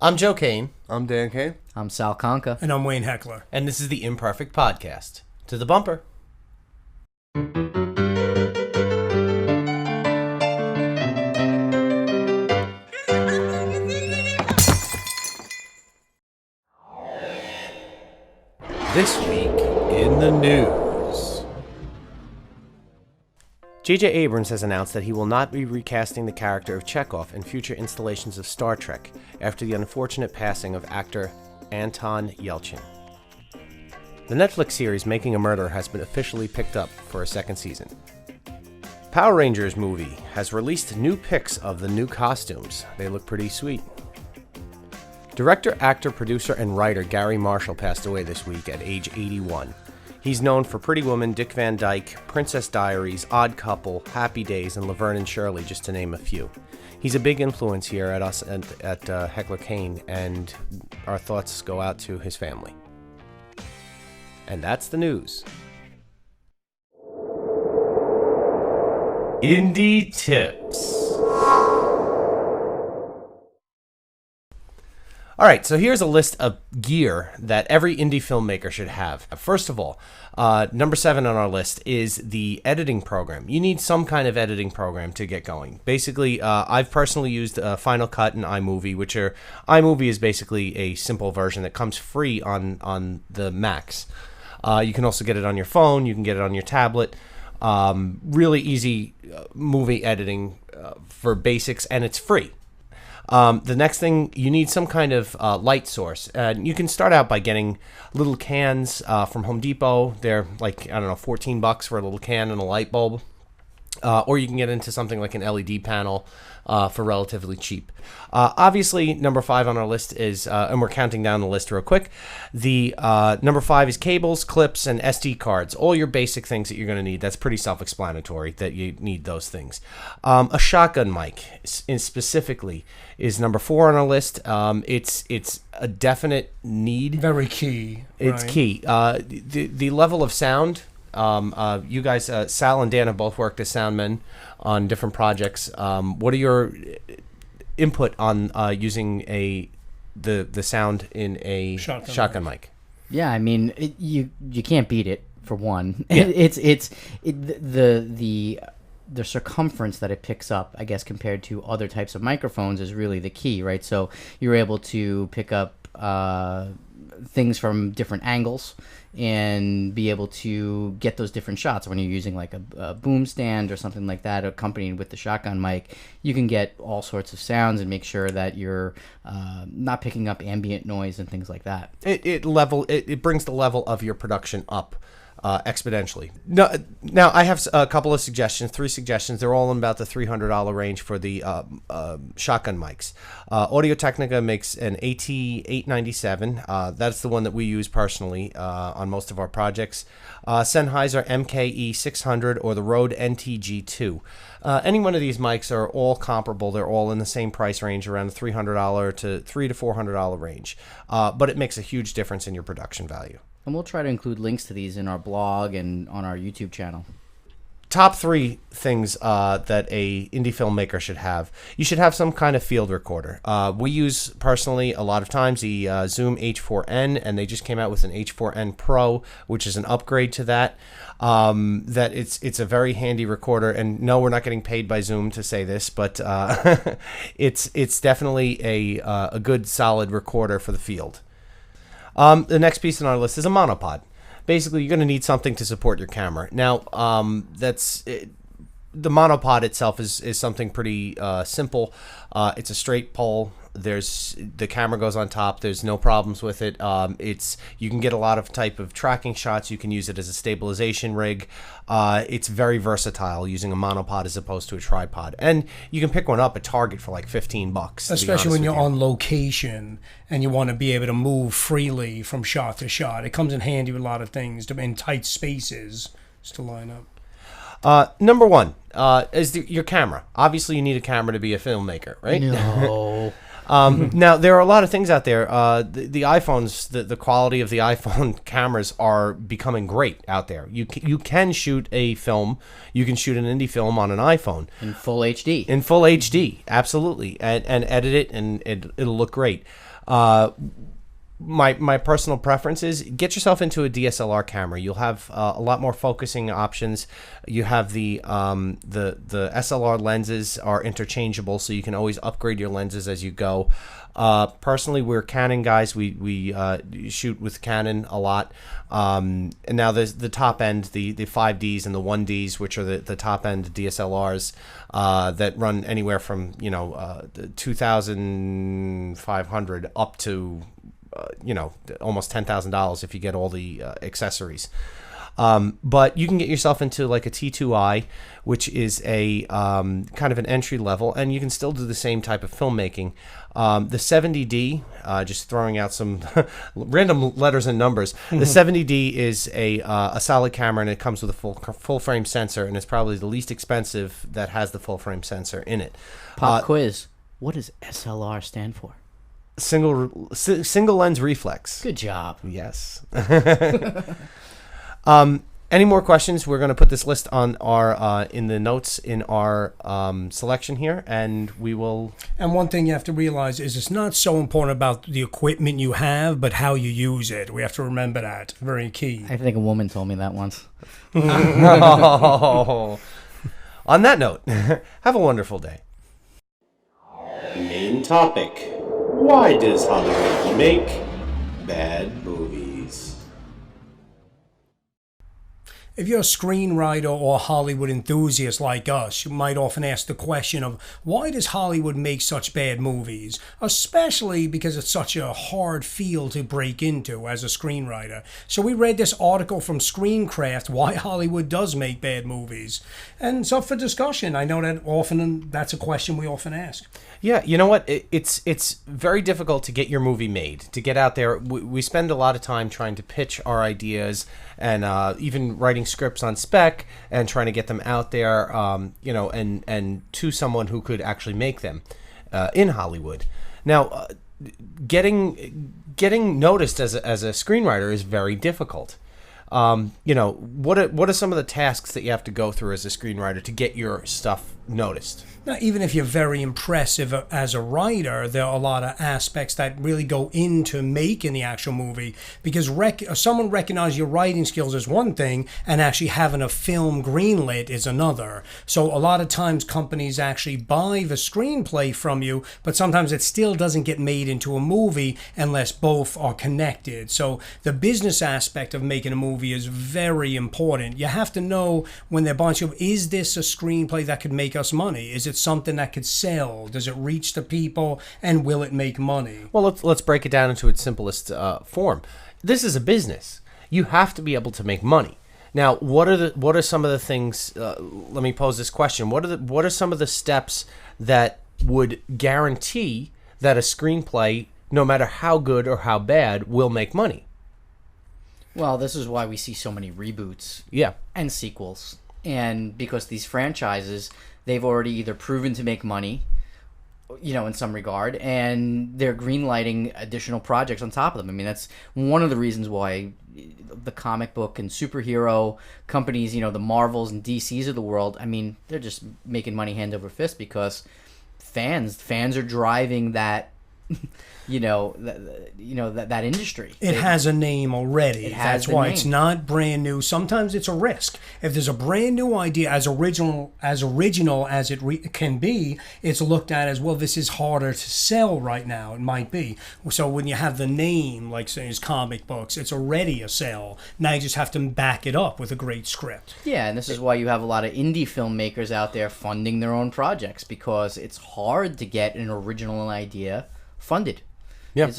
I'm Joe Kane. I'm Dan Kane. I'm Sal Conca. And I'm Wayne Heckler. And this is the Imperfect Podcast. To the bumper. This week in the news. J.J. Abrams has announced that he will not be recasting the character of Chekhov in future installations of Star Trek after the unfortunate passing of actor Anton Yelchin. The Netflix series Making a Murderer has been officially picked up for a second season. Power Rangers movie has released new pics of the new costumes. They look pretty sweet. Director, actor, producer, and writer Gary Marshall passed away this week at age 81. He's known for Pretty Woman, Dick Van Dyke, Princess Diaries, Odd Couple, Happy Days, and Laverne and Shirley, just to name a few. He's a big influence here at us at Heckler Kane, and our thoughts go out to his family. And that's the news. Indie Tips. All right, so here's a list of gear that every indie filmmaker should have. First of all, number 7 on our list is the editing program. You need some kind of editing program to get going. Basically, I've personally used Final Cut and iMovie, iMovie is basically a simple version that comes free on the Macs. You can also get it on your phone. You can get it on your tablet. Really easy movie editing for basics, and it's free. The next thing, you need some kind of light source. You can start out by getting little cans from Home Depot. They're like, I don't know, $14 for a little can and a light bulb. Or you can get into something like an LED panel for relatively cheap. Obviously, number 5 on our list is, and we're counting down the list real quick, the number 5 is cables, clips, and SD cards. All your basic things that you're going to need. That's pretty self-explanatory that you need those things. A shotgun mic, specifically, is number 4 on our list. It's a definite need. Very key. It's right? key. The level of sound. You guys, Sal and Dan, have both worked as soundmen on different projects. What are your input on using the sound in a shotgun mic? Yeah, I mean, you can't beat it, for one. Yeah. The circumference that it picks up, I guess, compared to other types of microphones is really the key, right? So you're able to pick up things from different angles and be able to get those different shots. When you're using like a boom stand or something like that accompanied with the shotgun mic, you can get all sorts of sounds and make sure that you're not picking up ambient noise and things like that. It brings the level of your production up exponentially. Now I have a couple of suggestions, 3 suggestions. They're all in about the $300 range for the shotgun mics. Audio-Technica makes an AT897. That's the one that we use personally on most of our projects. Sennheiser MKE600 or the Rode NTG2. Any one of these mics are all comparable. They're all in the same price range, around the $300 to $400 range. But it makes a huge difference in your production value. And we'll try to include links to these in our blog and on our YouTube channel. Top 3 things that a indie filmmaker should have. You should have some kind of field recorder. We use, personally, a lot of times the Zoom H4n, and they just came out with an H4n Pro, which is an upgrade to that. That it's a very handy recorder, and no, we're not getting paid by Zoom to say this, but it's definitely a good, solid recorder for the field. The next piece on our list is a monopod. Basically, you're going to need something to support your camera. Now, the monopod itself is something pretty simple. It's a straight pole. The camera goes on top. There's no problems with it. You can get a lot of type of tracking shots. You can use it as a stabilization rig. It's very versatile using a monopod as opposed to a tripod. And you can pick one up at Target for like $15. Especially when you're on location and you want to be able to move freely from shot to shot. It comes in handy with a lot of things in tight spaces just to line up. Number 1 is your camera. Obviously, you need a camera to be a filmmaker, right? No. Now, there are a lot of things out there. The iPhones, the quality of the iPhone cameras are becoming great out there. You can shoot a film. You can shoot an indie film on an iPhone. In full HD. In full HD, absolutely. And edit it, and it'll look great. My personal preference is get yourself into a DSLR camera. You'll have a lot more focusing options. You have the SLR lenses are interchangeable, so you can always upgrade your lenses as you go. Personally, we're Canon guys. We shoot with Canon a lot. And now there's the top end, the 5Ds and the 1Ds, which are the top end DSLRs that run anywhere from 2,500 up to almost $10,000 if you get all the accessories. But you can get yourself into like a T2i, which is a kind of an entry level, and you can still do the same type of filmmaking. The 70D, just throwing out some random letters and numbers. The 70D is a solid camera, and it comes with a full frame sensor, and it's probably the least expensive that has the full frame sensor in it. Pop quiz. What does SLR stand for? Single lens reflex. Good job. Yes. Any more questions? We're going to put this list on our in the notes in our selection here, and we will. And one thing you have to realize is it's not so important about the equipment you have, but how you use it. We have to remember that. Very key. I think a woman told me that once. Oh. On that note, have a wonderful day. Main topic. Why does Hollywood make bad movies? If you're a screenwriter or Hollywood enthusiast like us, you might often ask the question of why does Hollywood make such bad movies, especially because it's such a hard field to break into as a screenwriter. So we read this article from Screencraft, Why Hollywood Does Make Bad Movies, and it's up for discussion. I know that often that's a question we often ask. Yeah, you know what? It's very difficult to get your movie made, to get out there. We spend a lot of time trying to pitch our ideas and even writing scripts on spec and trying to get them out there, and to someone who could actually make them in Hollywood. Now, getting noticed as a screenwriter is very difficult. What are some of the tasks that you have to go through as a screenwriter to get your stuff noticed? Now, even if you're very impressive as a writer, there are a lot of aspects that really go into making the actual movie, because someone recognizes your writing skills is one thing, and actually having a film greenlit is another. So a lot of times companies actually buy the screenplay from you, but sometimes it still doesn't get made into a movie unless both are connected. So the business aspect of making a movie is very important. You have to know when they're buying you, is this a screenplay that could make us money? Is it something that could sell? Does it reach the people, and will it make money? Well, let's break it down into its simplest form. This is a business. You have to be able to make money. Now, what are some of the things? Let me pose this question: What are some of the steps that would guarantee that a screenplay, no matter how good or how bad, will make money? Well, this is why we see so many reboots, Yeah, and sequels, and because these franchises, they've already either proven to make money, in some regard, and they're greenlighting additional projects on top of them. I mean, that's one of the reasons why the comic book and superhero companies, the Marvels and DCs of the world, I mean, they're just making money hand over fist because fans are driving that. That industry. It has a name already. That's why name. It's not brand new. Sometimes it's a risk. If there's a brand new idea, as original as it can be, it's looked at as, well, this is harder to sell right now. It might be. So when you have the name, like say it's comic books, it's already a sell. Now you just have to back it up with a great script. Yeah, and this is why you have a lot of indie filmmakers out there funding their own projects, because it's hard to get an original idea funded. Yeah. It's,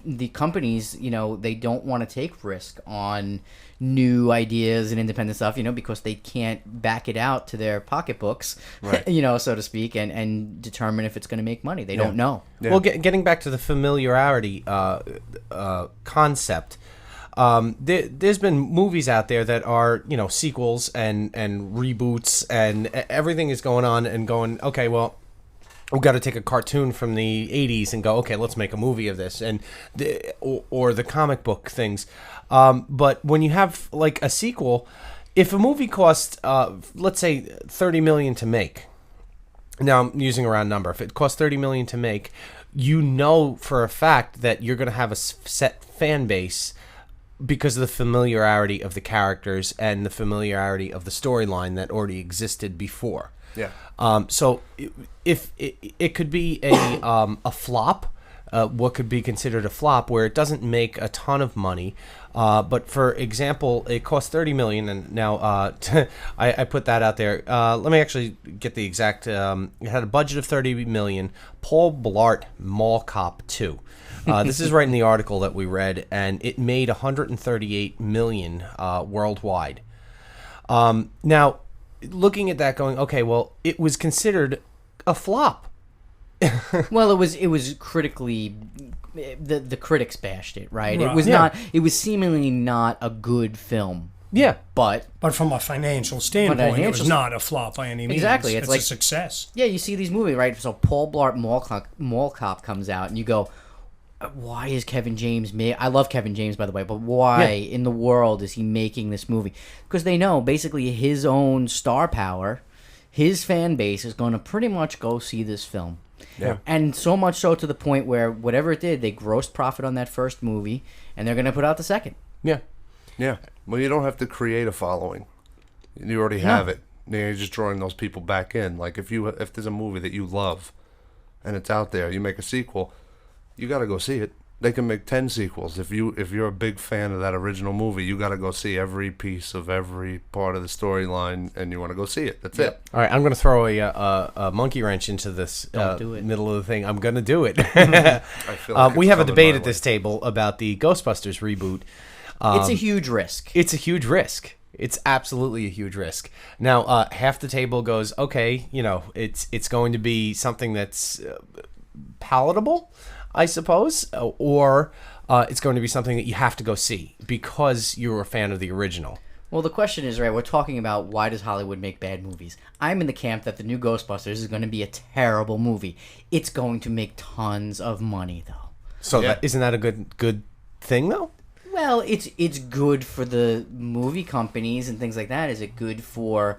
the companies, they don't want to take risk on new ideas and independent stuff, because they can't back it out to their pocketbooks, right. So to speak, and determine if it's going to make money. They don't know. Yeah. Well, getting back to the familiarity concept, there's been movies out there that are, sequels and reboots, and everything is going on and going, okay, well, we got to take a cartoon from the 80s and go, okay, let's make a movie of this, and or the comic book things. But when you have like a sequel, if a movie costs, let's say, $30 million to make, now I'm using a round number. If it costs $30 million to make, you know for a fact that you're going to have a set fan base because of the familiarity of the characters and the familiarity of the storyline that already existed before. Yeah. So if it could be a flop, what could be considered a flop, where it doesn't make a ton of money, but for example, it costs $30 million, and now I put that out there. Let me actually get the exact. It had a budget of $30 million. Paul Blart Mall Cop 2. This is right in the article that we read, and it made $138 million worldwide. Now, looking at that, going, okay, well, it was considered a flop. Well, it was critically, the critics bashed it, right? Right. It was Yeah. not. It was seemingly not a good film, Yeah. but But from a financial standpoint, it was financial- not a flop by any means. Exactly, it's It's like- a success. yeah, you see these movies, right? So Paul Blart Mall Cop comes out, and you go, why is Kevin James I love Kevin James, by the way, but why in the world is he making this movie? Because they know basically his own star power, his fan base is going to pretty much go see this film. Yeah. And so much so to the point where whatever it did, they grossed profit on that first movie, and they're going to put out the second. Yeah. Yeah. Well, you don't have to create a following. You already have it. You're just drawing those people back in. Like if there's a movie that you love and it's out there, you make a sequel, you got to go see it. They can make 10 sequels. If you're a big fan of that original movie, you got to go see every piece of every part of the storyline, and you want to go see it. That's it. All right, I'm going to throw a monkey wrench into this Don't do it. middle of the thing. I'm going to do it. I feel like We it's have a coming debate my at this way. table about the Ghostbusters reboot. It's a huge risk. It's a huge risk. It's absolutely a huge risk. Now, half the table goes, okay, it's going to be something that's palatable, I suppose, or it's going to be something that you have to go see because you're a fan of the original. Well, the question is, right, we're talking about why does Hollywood make bad movies? I'm in the camp that the new Ghostbusters is going to be a terrible movie. It's going to make tons of money, though. So Yeah. isn't that a good thing, though? Well, it's good for the movie companies and things like that. Is it good for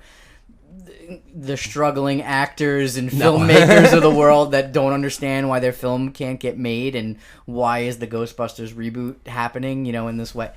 the struggling actors and filmmakers of the world that don't understand why their film can't get made, and why is the Ghostbusters reboot happening, in this way?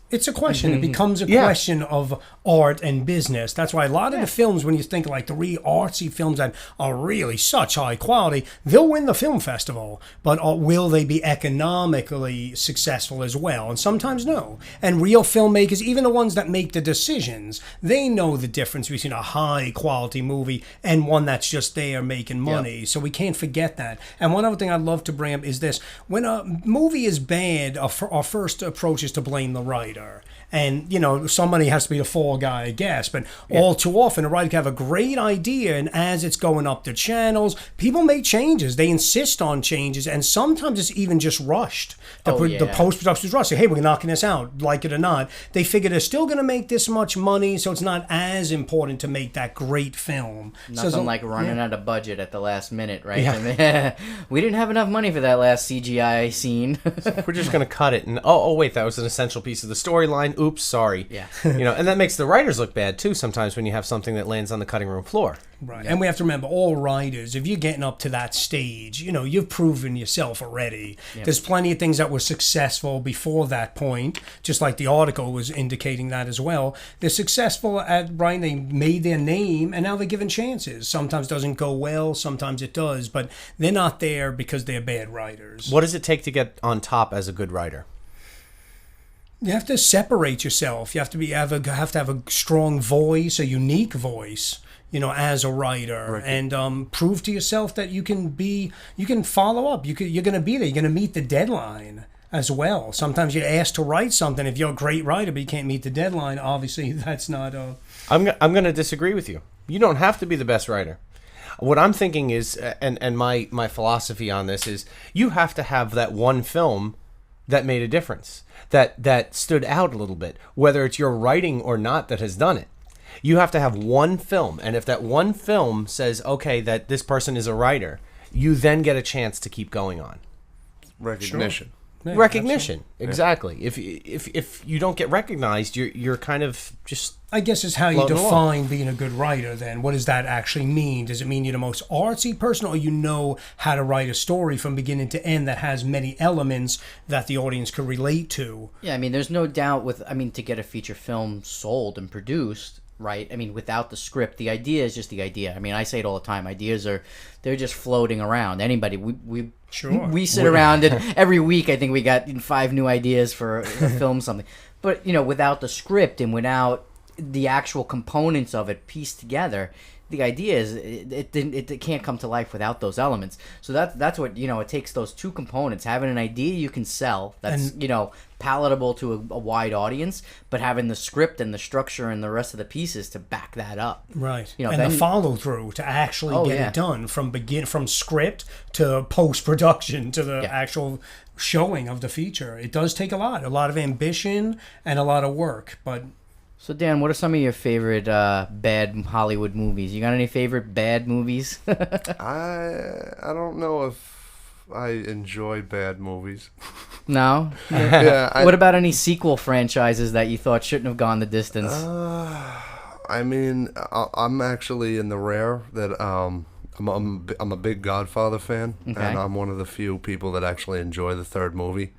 It's a question. It becomes a Yeah. question of art and business. That's why a lot of the films, when you think like the really artsy films that are really such high quality, they'll win the film festival. But will they be economically successful as well? And sometimes no. And real filmmakers, even the ones that make the decisions, they know the difference between a high quality movie and one that's just there making money. So we can't forget that. And one other thing I'd love to bring up is this. When a movie is bad, our first approach is to blame the writer. And, somebody has to be the fall guy, I guess. But all too often, a writer can have a great idea, and as it's going up the channels, people make changes. They insist on changes, and sometimes it's even just rushed. The post-production is rushed. Say, hey, we're knocking this out, like it or not. They figure they're still going to make this much money, so it's not as important to make that great film. Nothing like running out of budget at the last minute, right? Yeah. We didn't have enough money for that last CGI scene. We're just going to cut it. And wait, that was an essential piece of the storyline. Oops, sorry. Yeah. And that makes the writers look bad too sometimes when you have something that lands on the cutting room floor. Right. And we have to remember, all writers, if you're getting up to that stage, you've proven yourself already. There's plenty of things that were successful before that point, just like the article was indicating that as well. They're successful at writing, they made their name, and now they're given chances. Sometimes it doesn't go well, sometimes it does, but they're not there because they're bad writers. What does it take to get on top as a good writer? You have to separate yourself. You have to have a strong voice, a unique voice, as a writer, and prove to yourself that you can follow up. You're going to be there. You're going to meet the deadline as well. Sometimes you're asked to write something. If you're a great writer but you can't meet the deadline, obviously that's not a... I'm going to disagree with you. You don't have to be the best writer. What I'm thinking is, and my philosophy on this is, you have to have that one film that made a difference, that stood out a little bit, whether it's your writing or not that has done it. You have to have one film, and if that one film says, okay, that this person is a writer, you then get a chance to keep going on. Recognition. Yeah, Recognition, exactly. If you don't get recognized, you're kind of just. I guess is how you floating along. define being a good writer then. What does that actually mean? Does it mean you're the most artsy person, or you know how to write a story from beginning to end that has many elements that the audience could relate to? Yeah, I mean, there's no doubt to get a feature film sold and produced, right? I mean, without the script, the idea is just the idea. I mean, I say it all the time. They're just floating around. Anybody, we sit around and every week I think we got 5 new ideas for a film, something. But, without the script and without the actual components of it pieced together, the idea is it can't come to life without those elements. So that's what, it takes those two components, having an idea you can sell that's, palatable to a wide audience, but having the script and the structure and the rest of the pieces to back that up. Right. And the follow through to actually get it done from script to post production to the actual showing of the feature. It does take a lot of ambition and a lot of work, but. So Dan, what are some of your favorite bad Hollywood movies? You got any favorite bad movies? I don't know if I enjoy bad movies. No? Yeah. What about any sequel franchises that you thought shouldn't have gone the distance? I mean, I'm actually in the rare that I'm a big Godfather fan, and I'm one of the few people that actually enjoy the third movie.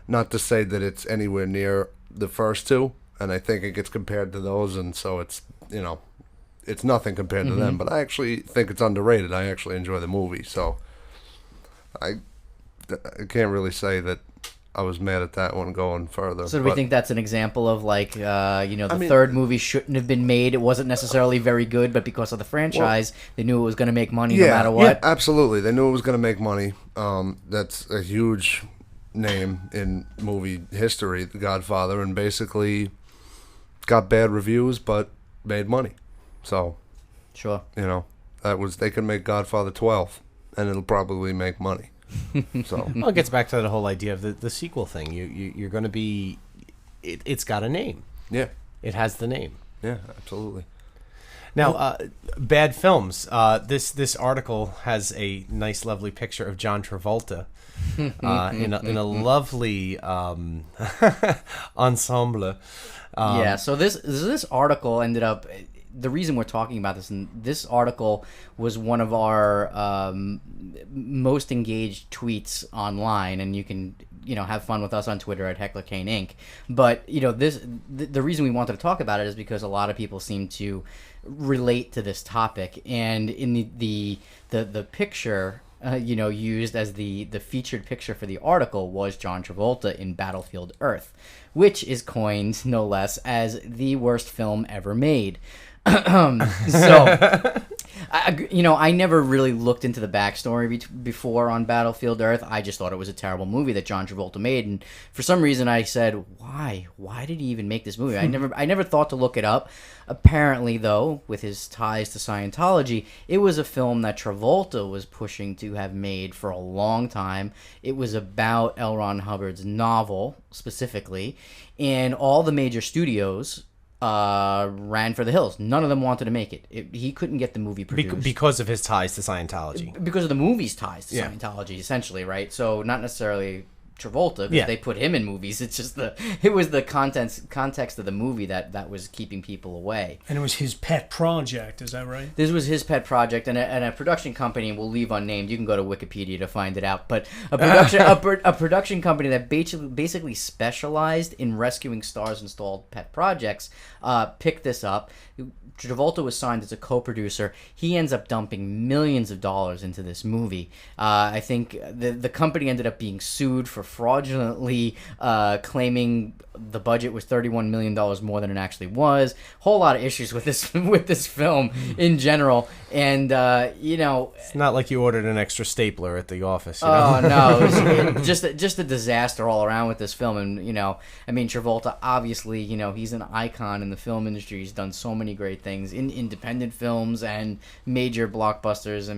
Not to say that it's anywhere near the first two, and I think it gets compared to those, and so it's it's nothing compared to them. But I actually think it's underrated. I actually enjoy the movie, so I can't really say that I was mad at that one going further. So do we think that's an example of the third movie shouldn't have been made? It wasn't necessarily very good, but because of the franchise, they knew it was going to make money no matter what? Yeah, absolutely. They knew it was going to make money. That's a huge name in movie history, The Godfather, and basically got bad reviews but made money. So, sure. They can make Godfather 12 and it'll probably make money. So well, it gets back to the whole idea of the sequel thing. You're going to be it's got a name. Yeah. It has the name. Yeah, absolutely. Now, bad films. This article has a nice, lovely picture of John Travolta in a lovely ensemble. So this article ended up. The reason we're talking about this, and this article was one of our most engaged tweets online, and you can have fun with us on Twitter at Heckler Kane Inc. But the reason we wanted to talk about it is because a lot of people seem to relate to this topic, and in the picture used as the featured picture for the article was John Travolta in Battlefield Earth, which is coined no less as the worst film ever made. So, I never really looked into the backstory before on Battlefield Earth. I just thought it was a terrible movie that John Travolta made, and for some reason I said, why did he even make this movie? I never thought to look it up. Apparently, though, with his ties to Scientology, it was a film that Travolta was pushing to have made for a long time. It was about L. Ron Hubbard's novel, specifically, and all the major studios ran for the hills. None of them wanted to make it. He couldn't get the movie produced. Because of his ties to Scientology. Because of the movie's ties to Scientology, essentially, right? So not necessarily Travolta, because they put him in movies. It's just it was the context of the movie that was keeping people away. And it was his pet project, is that right? This was his pet project, and a production company, we'll leave unnamed. You can go to Wikipedia to find it out. But a production company that basically specialized in rescuing stars and stalled pet projects picked this up. Travolta was signed as a co-producer. He ends up dumping millions of dollars into this movie. I think the company ended up being sued for fraudulently claiming the budget was $31 million more than it actually was. Whole lot of issues with this film in general. And, It's not like you ordered an extra stapler at the office. Oh, no. It was just a disaster all around with this film. And, Travolta, obviously, he's an icon in the film industry. He's done so many great things in independent films and major blockbusters.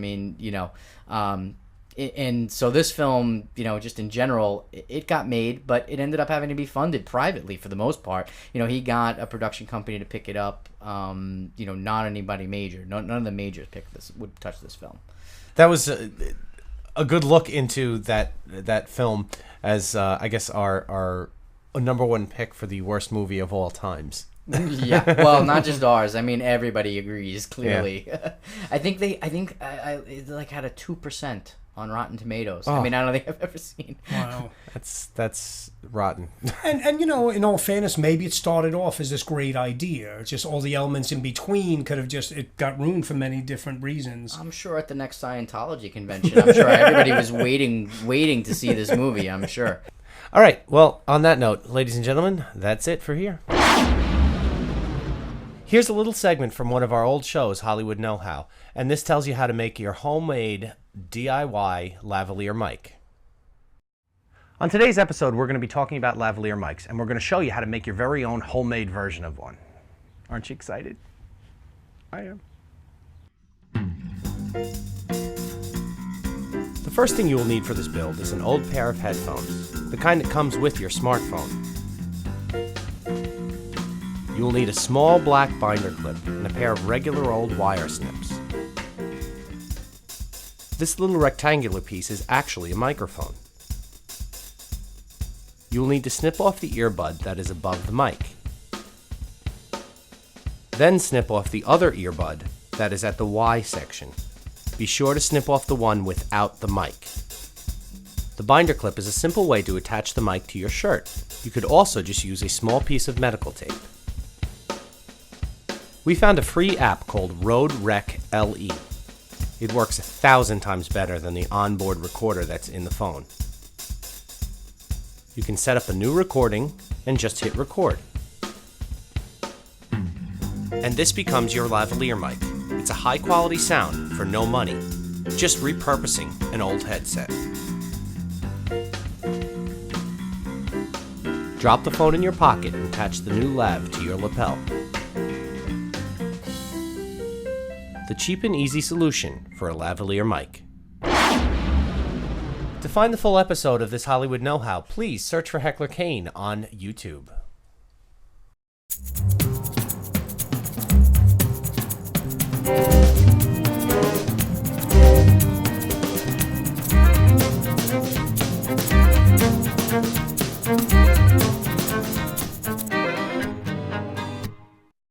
And so this film, just in general, it got made, but it ended up having to be funded privately for the most part. He got a production company to pick it up. Not anybody major. None of the majors would touch this film. That was a good look into that film as I guess our number one pick for the worst movie of all times. Yeah, well, not just ours. I mean, everybody agrees clearly. Yeah. I think it like had a 2% on Rotten Tomatoes. Oh. I mean, I don't think I've ever seen. Wow. That's rotten. And in all fairness, maybe it started off as this great idea. It's just all the elements in between it got ruined for many different reasons. I'm sure at the next Scientology convention, I'm sure everybody was waiting to see this movie, I'm sure. All right. Well, on that note, ladies and gentlemen, that's it for here. Here's a little segment from one of our old shows, Hollywood Know-How, and this tells you how to make your homemade DIY lavalier mic. On today's episode, we're going to be talking about lavalier mics, and we're going to show you how to make your very own homemade version of one. Aren't you excited? I am. The first thing you will need for this build is an old pair of headphones, the kind that comes with your smartphone. You will need a small black binder clip and a pair of regular old wire snips. This little rectangular piece is actually a microphone. You will need to snip off the earbud that is above the mic. Then snip off the other earbud that is at the Y section. Be sure to snip off the one without the mic. The binder clip is a simple way to attach the mic to your shirt. You could also just use a small piece of medical tape. We found a free app called Rode Rec LE. It works 1,000 times better than the onboard recorder that's in the phone. You can set up a new recording and just hit record. And this becomes your lavalier mic. It's a high quality sound for no money, just repurposing an old headset. Drop the phone in your pocket and attach the new lav to your lapel. The cheap and easy solution for a lavalier mic. To find the full episode of this Hollywood Know-How, please search for Heckler Kane on YouTube.